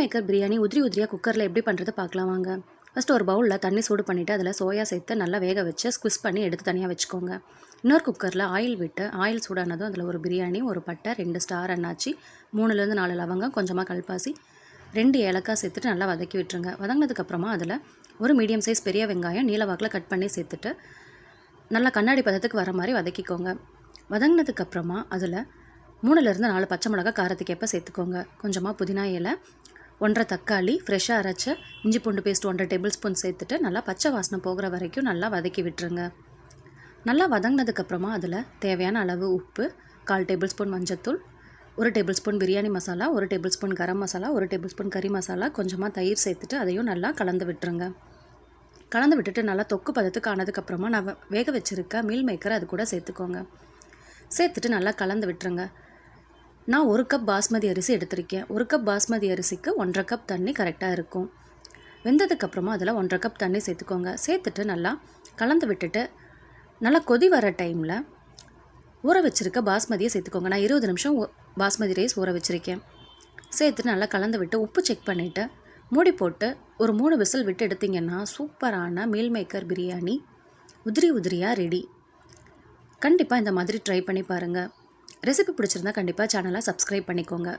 Maker biryani உதிரியாக குக்கரில் எப்படி பண்ணுறது பார்க்கலாம் வாங்க. ஃபஸ்ட்டு ஒரு பவுலில் தண்ணி சூடு பண்ணிவிட்டு அதில் சோயா சேர்த்து நல்லா வேக வச்சு ஸ்குவிஸ் பண்ணி எடுத்து தனியாக வச்சுக்கோங்க. இன்னொரு குக்கரில் ஆயில் விட்டு ஆயில் சூடானதும் அதில் ஒரு பிரியாணி, ஒரு பட்டை, 2 ஸ்டார் அன்னாச்சி, 3லேருந்து 4 லவங்கம், கொஞ்சமாக கல்பாசி, 2 ஏலக்காய் சேர்த்துட்டு நல்லா வதக்கி விட்டுருங்க. வதங்கினதுக்கப்புறமா அதில் ஒரு மீடியம் சைஸ் பெரிய வெங்காயம் நீல வாக்கில் கட் பண்ணி சேர்த்துட்டு நல்லா கண்ணாடி பதத்துக்கு வர மாதிரி வதக்கிக்கோங்க. வதங்கினதுக்கப்புறமா அதில் 3லேருந்து 4 பச்சை மிளகாய் காரத்துக்கு ஏற்ப சேர்த்துக்கோங்க. கொஞ்சமாக புதினா இலை, 1 தக்காளி, ஃப்ரெஷ்ஷாக அரைச்ச இஞ்சி பூண்டு பேஸ்ட் 1 டேபிள் ஸ்பூன் சேர்த்துட்டு நல்லா பச்சை வாசனை போகிற வரைக்கும் நல்லா வதக்கி விட்டுருங்க. நல்லா வதங்கினதுக்கப்புறமா அதில் தேவையான அளவு உப்பு, 1/4 டேபிள் ஸ்பூன் மஞ்சத்தூள், 1 tablespoon biryani masala, 1 tablespoon garam masala, 1 tablespoon கறி மசாலா, கொஞ்சமாக தயிர் சேர்த்துட்டு அதையும் நல்லா கலந்து விட்டுருங்க. கலந்து விட்டுட்டு நல்லா தொக்கு பதத்துக்கு ஆனதுக்கப்புறமா நான் வேக வச்சுருக்க மீல் மேக்கரை அது கூட சேர்த்துக்கோங்க. சேர்த்துட்டு நல்லா கலந்து விட்டுருங்க. நான் 1 கப் பாஸ்மதி அரிசி எடுத்திருக்கேன். 1 கப் பாஸ்மதி அரிசிக்கு 1.5 கப் தண்ணி கரெக்டாக இருக்கும். வெந்ததுக்கப்புறமா அதில் 1.5 கப் தண்ணி சேர்த்துக்கோங்க. சேர்த்துட்டு நல்லா கலந்து விட்டுட்டு நல்லா கொதி வர டைமில் ஊற வச்சுருக்க பாஸ்மதியை சேர்த்துக்கோங்க. நான் 20 நிமிஷம் பாஸ்மதி ரைஸ் ஊற வச்சுருக்கேன். சேர்த்துட்டு நல்லா கலந்து விட்டு உப்பு செக் பண்ணிவிட்டு மூடி போட்டு ஒரு 3 விசில் விட்டு எடுத்திங்கன்னா சூப்பரான மீல் மேக்கர் பிரியாணி உதிரியாக ரெடி. கண்டிப்பாக இந்த மாதிரி ட்ரை பண்ணி பாருங்கள். ரெசிபி பிடிச்சிருந்தா கண்டிப்பாக சேனலை சப்ஸ்கிரைப் பண்ணிக்கோங்க.